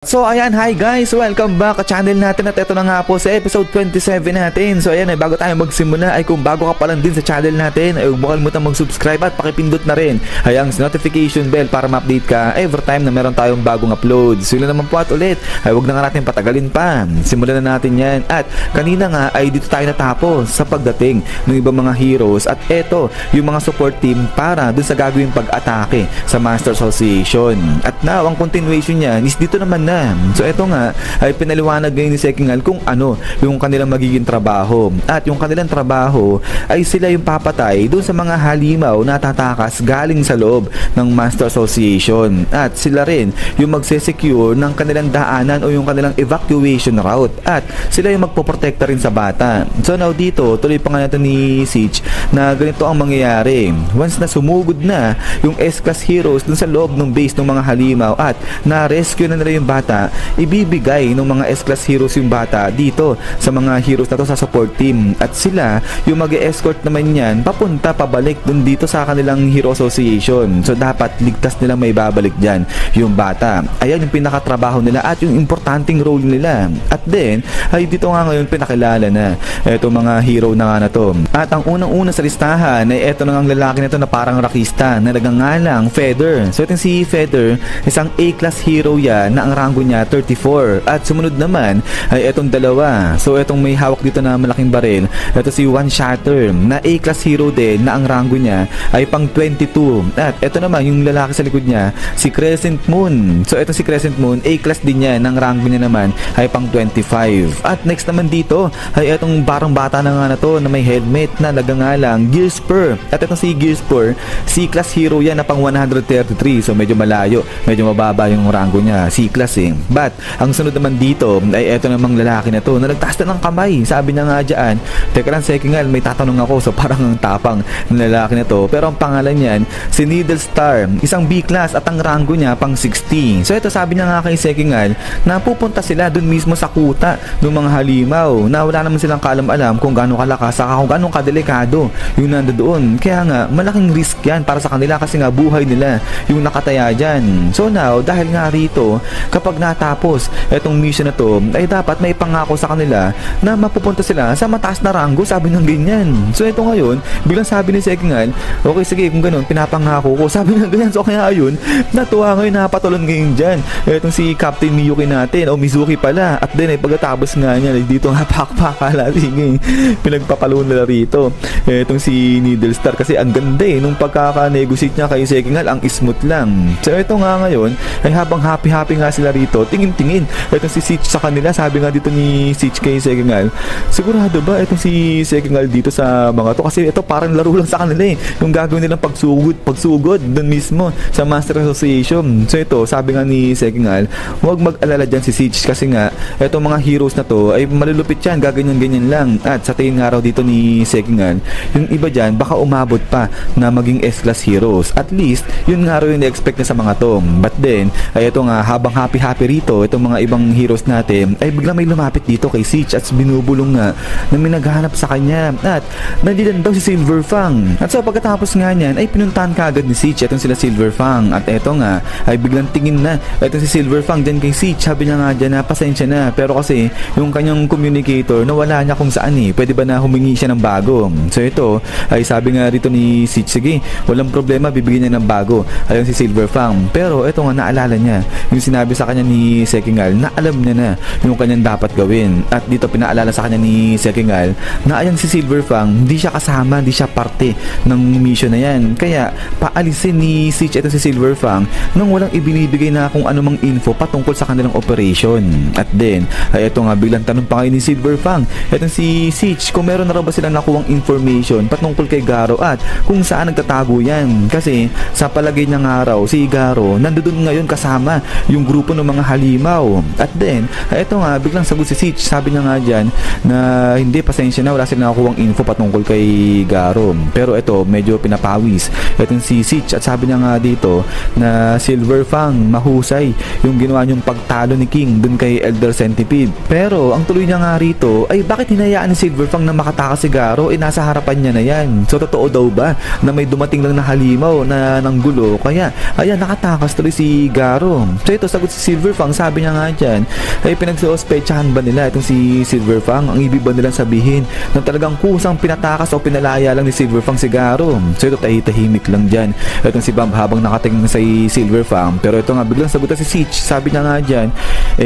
So ayan, hi guys! Welcome back sa channel natin at ito na nga po sa episode 27 natin. So ayan, bago tayo magsimula ay kung bago ka pa lang din sa channel natin ay huwag mo kalimutang mag-subscribe at pakipindot na rin ay ang notification bell para ma-update ka every time na meron tayong bagong upload. So yun naman po at ulit ay huwag na nga natin patagalin pa. Simulan na natin yan. At kanina nga ay dito tayo natapos sa pagdating ng ibang mga heroes at eto yung mga support team para dun sa gagawing pag-atake sa Master Association. At now, ang continuation niya is dito naman na. So ito nga ay pinaliwanag ngayon ni Sekingal kung ano yung kanilang magiging trabaho. At yung kanilang trabaho ay sila yung papatay doon sa mga halimaw na tatakas galing sa loob ng Master Association. At sila rin yung magse-secure ng kanilang daanan o yung kanilang evacuation route. At sila yung magpoprotekta rin sa bata. So now dito, tuloy pa nga natin ni Siege na ganito ang mangyayari. Once na sumugod na yung S-Class heroes dun sa loob ng base ng mga halimaw at na-rescue na nila yung bata, ibibigay ng mga S-Class heroes yung bata dito sa mga heroes na to sa support team. At sila yung mag-escort naman yan papunta pabalik dun dito sa kanilang Hero Association. So dapat ligtas nilang may babalik dyan yung bata. Ayan yung pinakatrabaho nila at yung importanteng role nila. At then ay dito nga ngayon pinakilala na etong mga hero na nga na to. At ang unang-una sa listahan ay eto na ang lalaki na to na parang rakista na nagangalang Feather. So itong si Feather, isang A-Class hero yan na ang rango niya 34. At sumunod naman ay etong dalawa. So etong may hawak dito na malaking baril, ito si One Shatter na A-Class hero din na ang rango niya ay pang 22. At eto naman yung lalaki sa likod niya, si Crescent Moon. So etong si Crescent Moon, A-Class din niya, ang rango niya naman ay pang 25. At next naman dito ay etong barang bata na nga na to na may helmet na nagangalang Gearspur. At etong si Gearspur, C-Class hero yan na pang 133. So medyo malayo, medyo mababa yung rango niya, C-Class eh. But ang sunod naman dito ay eto namang lalaki na to na nagtaas na ng kamay. Sabi niya nga dyan, teka lang Sekingal, may tatanong ako. So parang ang tapang ng lalaki na to. Pero ang pangalan niyan, si Needle Star, isang B-Class at ang rango niya pang 60. So ito sabi niya nga kay Sekingal na pupunta sila dun mismo sa kuta ng mga halimaw na wala naman silang kaalam-alam kung gaano kalakas saka kung gaano kadelikado yung nandoon. Kaya nga malaking risk yan para sa kanila kasi nga buhay nila yung nakataya dyan. So now, dahil nga rito, kapag natapos etong mission na to ay dapat may pangako sa kanila na mapupunta sila sa mataas na rango, sabi ng ganyan. So ito ngayon, biglang sabi ni Sekingal, okay sige kung ganun, pinapangako ko, sabi ng ganyan. So kaya ayun, natuwa ngayon, napatulon ngayon dyan etong si Captain Miyuki natin o Mizuki pala. At then ay pagkatapos nga niya dito nga pakpakala, sige, pinagpapalo nila rito etong si Needle Star kasi ang ganda nung pagkaka-negotiate niya kay Sekingal, ang smooth lang. So ito nga ngayon ay habang happy nga sila rito, tingin-tingin etong si Siege sa kanila. Sabi nga dito ni Siege kay Sekingal, sigurado ba etong si Sekingal dito sa mga to kasi ito parang laro lang sa kanila yung gagawin nilang pagsugod dun mismo sa Master Association. So ito sabi nga ni Sekingal, huwag mag-alala dyan si Siege kasi nga etong mga heroes na to ay malulupit yan, gaganyan-ganyan lang. At sa tingin nga raw dito ni Sekingal, yung iba dyan baka umabot pa na maging S-Class heroes. At least yun nga raw yung na-expect na sa mga to. But then ay ito nga habang happy rito itong mga ibang heroes natin ay biglang may lumapit dito kay Siege at binubulong nga na may naghahanap sa kanya at nandiyan daw si Silver Fang. At so pagkatapos nga niyan ay pinuntahan kaagad ni Siege itong sila Silver Fang. At eto nga ay biglang tingin na itong si Silver Fang dyan kay Siege. Sabi niya nga dyan na pasensya na pero kasi yung kanyang communicator nawala niya kung saan pwede ba na humingi siya ng bago. So ito ay sabi nga rito ni Siege, sige walang problema, bibigyan niya ng bago ayun si Silver Fang. Pero ito nga naalala niya yung sinabi sa kanya ni Sekingal na alam niya na yung kanyang dapat gawin. At dito pinaalala sa kanya ni Sekingal na ayan si Silver Fang, hindi siya kasama, hindi siya parte ng mission na yan. Kaya paalisin ni Siege ito si Silver Fang nang walang ibinibigay na kung anumang info patungkol sa kanilang operation. At then ay ito nga biglang tanong pa kayo ni Silver Fang itong si Siege kung meron na raw ba silang nakuwang information patungkol kay Garo at kung saan nagtatago yan. Kasi sa palagay niya nga raw si Garo nandoon ngayon kasama yung grupo ng mga halimaw. At then ito nga biglang sagot si Siege, sabi niya nga dyan na hindi, pasensya na, wala silang nakakuwang info patungkol kay Garo. Pero ito medyo pinapawis itong si Siege at sabi niya nga dito na Silver Fang mahusay yung ginawa niyong pagtalo ni King dun kay Elder Centipede. Pero ang tuloy niya nga rito ay bakit hinayaan ni Silver Fang na makatakas si Garo, nasa harapan niya na yan. So totoo daw ba na may dumating lang na halimaw na nanggulo kaya ayan nakatakas tuloy si Garo. So ito sagot si Silver Fang, sabi niya nga dyan, ay pinagsuspechahan ba nila itong si Silver Fang? Ang ibig ba nilang sabihin na talagang kusang pinatakas o pinalaya lang ni Silver Fang si Garo? So ito tahimik lang dyan itong si Bam habang nakatingin sa Silver Fang. Pero ito nga biglang sagutan si Siege, sabi niya nga dyan,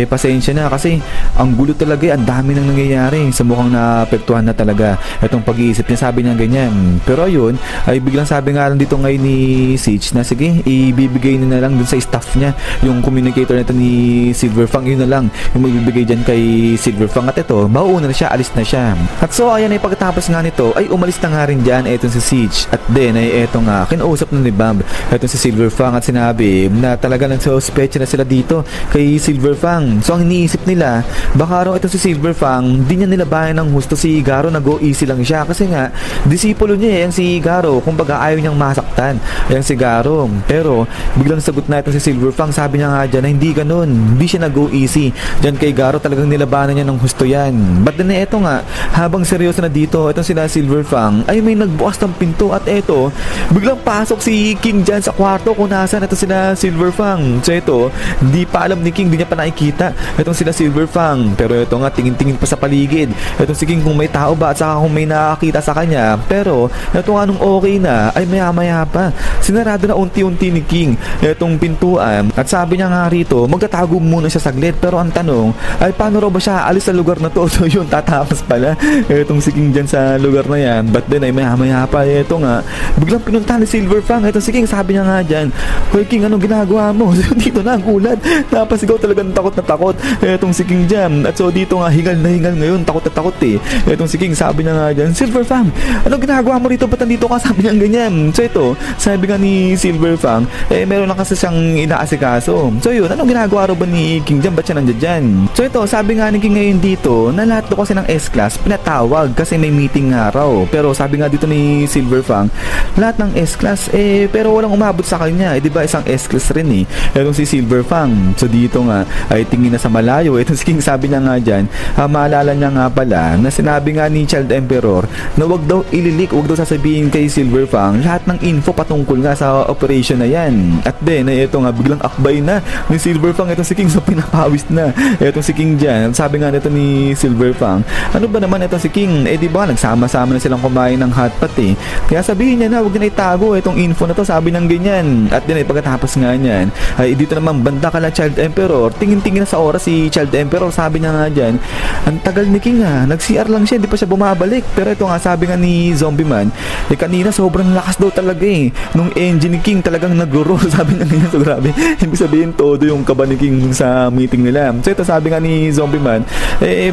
pasensya na kasi ang gulo talaga, ang dami nang nangyayari, sa mukhang naapektuhan na talaga itong pag-iisip niya, sabi niya ganyan. Pero ayun, ay biglang sabi nga lang dito ngayon ni Siege na sige, ibibigay na lang dun sa staff niya yung communicator nito ni Silver Fang, yun na lang yung magbibigay dyan kay Silver Fang. At ito, mauuna na siya, alis na siya. At so ayan, ay pagkatapos nga nito ay umalis na nga rin dyan etong si Siege. At then ay eto nga, kinausap na ni Bam etong si Silver Fang at sinabi na talaga nagsuspecha na sila dito kay Silver Fang. So ang iniisip nila, baka raw itong si Silver Fang di niya nilabayan ng husto si Garo, na go easy lang siya kasi nga disipulo niya yung si Garo, kumbaga ayaw niyang masaktan yung si Garo. Pero biglang sagot na itong si Silver Fang, sabi niya nga dyan na hindi ganun, hindi siya na go easy dyan kay Garo, talagang nilabanan niya ng husto yan. But then eto nga, habang seryoso na dito itong sila Silver Fang, ay may nagbukas ng pinto at eto, biglang pasok si King dyan sa kwarto kung nasaan ito sila Silver Fang. So ito, di pa alam ni King, di niya pa nakikita itong sila Silver Fang. Pero ito nga, tingin-tingin pa sa paligid itong si King kung may tao ba at saka kung may nakakita sa kanya. Pero ito nga nung okay na, ay maya-maya pa sinarado na unti-unti ni King itong pintuan. At sabi niya nga rito, magtatago muna siya saglit. Pero ang tanong ay paano raw ba siya alis sa lugar na to? So yun, tatapos pala itong si King dyan sa lugar na yan. But then ay maya-maya pa, ito nga, biglang pinunta ni Silver Fang itong si King, sabi niya nga dyan, hoy King, anong ginagawa mo? So dito na, gulat, napasigaw talagang takot na takot itong si King dyan. At so dito nga, hingal na hingal ngayon, takot na takot itong si King, sabi niya nga dyan, Silver Fang, anong ginagawa mo rito? Ba't nandito ka? Sabi niya ganyan. So ito, sabi nga ni Silver Fang, meron lang kasi siyang inaasikaso. So yun, anong ginagawa ro ba ni King dyan? Ba't siya nandiyan dyan? So ito, sabi nga ni King ngayon dito, na lahat do kasi ng S-Class pinatawag kasi may meeting nga raw. Pero sabi nga dito ni Silver Fang, lahat ng S-Class, pero walang umabot sa kanya. Di ba isang S-Class rin itong si Silver Fang. So dito nga, ay tingin na sa malayo. Itong si King, sabi niya nga dyan, maalala niya nga pala na sinabi nga ni Child Emperor na wag daw ililik, wag daw sasabihin kay Silver Fang lahat ng info patungkol nga sa operation na yan. At then, ito nga, biglang akbay na ni Silver Fang itong si King, so pinapawis na itong si King dyan. Sabi nga nito ni Silver Fang, ano ba naman itong si King? Di ba, nagsama-sama na silang kumain ng hotpot kaya sabihin niya na wag niya na itago itong info na to, sabi ng ganyan. At then, pagkatapos nga niyan, ay dito naman banda ka na Child Emperor, tingin-tingin na sa oras si Child Emperor, sabi niya nga dyan, ang tagal ni King nag-CR lang siya, hindi pa siya bumabalik. Pero ito nga, sabi nga ni Zombie Man, kanina sobrang lakas daw talaga nung engine ni King talagang nagro-roll, sabi niya ganyan. So grabe, ibig sabihin todo yung kaba ni King sa meeting nila. So ito, sabi nga ni Zombie Man,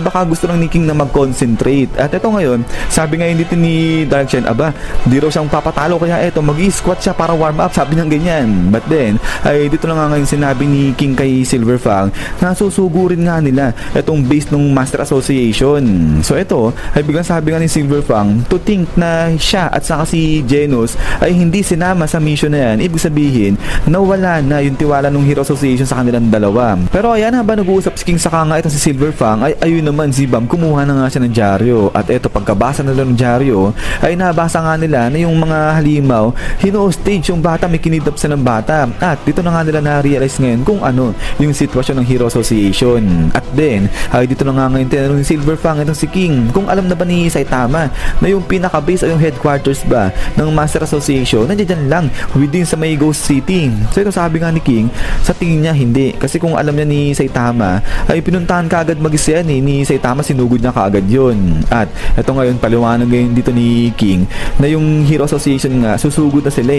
baka gusto lang ni King na mag-concentrate. At ito ngayon, sabi nga dito ni Dark Shen, aba, di raw siyang papatalo, kaya ito, mag-i-squat siya para warm up, sabi niya ganyan. But then, ay dito na nga ngayon sinabi ni King kay Silver Fang na susugurin nga nila itong base ng Master Association. So ito, ay biglang sabi nga ni Silver Fang to think na siya at saka si Genos ay hindi sinama sa mission na yan. Ibig sabihin, nawala na yung tiwala ng Hero Association sa kanilang dalawa. Pero ayan, habang nag-uusap si King saka nga itong si Silver Fang, ay ayun naman si Bam, kumuha na nga siya ng dyaryo. At ito, pagkabasa nila ng dyaryo, ay nabasa nga nila na yung mga halimaw, hino-stage yung bata, may kinidnap sa ng bata. At dito na nga nila na-realize ngayon kung ano yung sitwasyon ng Hero Association. At then, ay dito na nga ngayon tinanong ni Silver Fang itong si King kung alam na ba ni Saitama na yung pinaka-base o yung headquarters ba ng Master Association nandiyan lang within sa may Ghost City. So ito, sabi nga ni King, sa tingin niya hindi, kasi kung alam niya ni Saitama ay pinuntahan kaagad mag-isa ni Saitama, sinugod niya kaagad yun. At ito ngayon, paliwanag ngayon dito ni King na yung Hero Association nga susugod na sila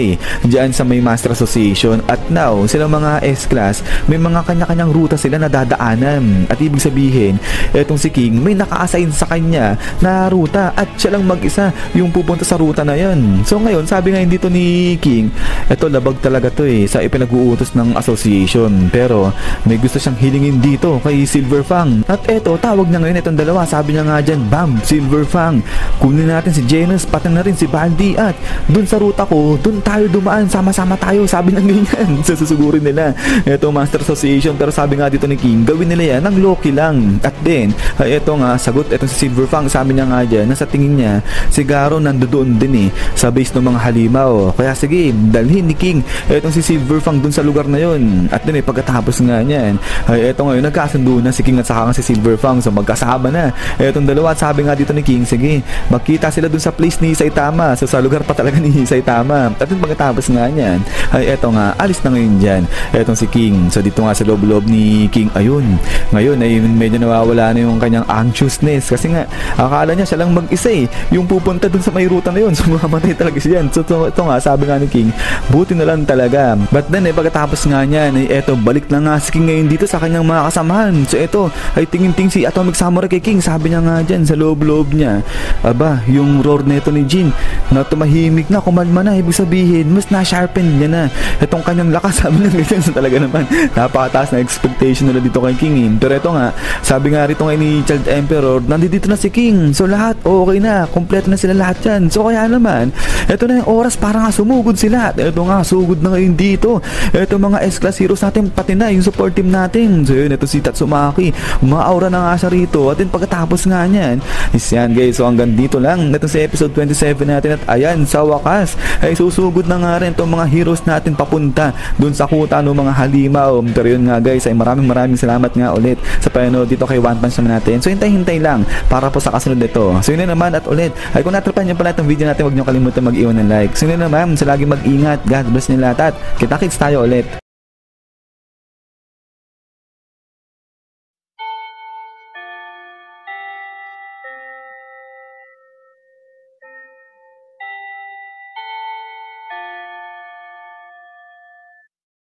diyan sa may Master Association. At now, silang mga S-Class, may mga kanya-kanyang ruta sila na dadaanan. At ibig sabihin, etong si King may naka-assign sa kanya na ruta at siya lang mag-isa yung pupunta sa ruta na yan. So ngayon, sabi nga dito ni King, eto, labag talaga to sa ipinag-uutos ng association. Pero may gusto siyang hilingin dito kay Silver Fang. At eto, tawag niya ngayon itong dalawa. Sabi niya nga dyan, Bam, Silver Fang, kunin natin si Genos, pati na rin si Baldi, at dun sa ruta ko, dun tayo dumaan, sama-sama tayo, sabi ng ganyan. Susugurin nila eto Master Association. Pero sabi nga dito dito ni King, gawin nila yan ng Loki lang. At then eto nga sagot etong si Silverfang, sabi niya nga dyan na sa tingin niya si Garo nandoon din sa base ng mga halimaw, kaya sige dalhin ni King etong si Silverfang dun sa lugar na yon. At then pagkatapos nga niyan eto ngayon nagkasundo na si King at saka nga si Silverfang, so magkasama na etong dalawa. At sabi nga dito ni King, sige magkita sila dun sa place ni Saitama, so sa lugar pa talaga ni Saitama. At then pagkatapos nga niyan eto nga alis na ngayon dyan etong si King. So dito nga sa loob-loob ni King, ayun ngayon ay medyo nawawala na yung kanyang anxiousness kasi nga akala niya siya lang mag-isa yung pupunta dun sa may ruta na yun, so mamatay talaga siya. So ito nga sabi nga ni King, buti na lang talaga. But then pagkatapos nga niyan eto balik na nga si King ngayon dito sa kanyang mga kasamahan. So ito ay tingin-ting si Atomic Samurai kay King, sabi niya nga dyan sa loob-loob niya, aba yung roar neto ni Jin na tumahimik na, kumalma na, ibig sabihin mas na-sharpen niya na itong kanyang lakas. Sabi niya ganyan, so talaga naman napakataas na expectation nila dito kay King pero ito nga sabi nga rito ngayon ni Child Emperor, nandito na si King, so lahat okay na, kompleto na sila lahat yan. So kaya naman ito na yung oras para nga sumugod sila. Ito nga sugod na ngayon dito ito mga S-Class heroes natin, pati na yung support team natin. So yun, ito si Tatsumaki, umaaura na nga siya rito. At then pagkatapos nga niyan is yan guys, so hanggang dito lang ito sa episode 27 natin. At ayan, sa wakas ay susugod na nga rin itong mga heroes natin papunta dun sa kuta ng mga halimaw. Pero yun nga guys, ay maraming salamat nga ulit sa panonood dito kay One Punch Man natin. So hintay lang para po sa kasunod nito. So yun na naman, at ulit ay kung natrapan nyo pala itong video natin, huwag nyo kalimutan mag-iwan ng like. So yun na naman, sa lagi mag-ingat, God bless nyo lahat at kita-kits tayo ulit.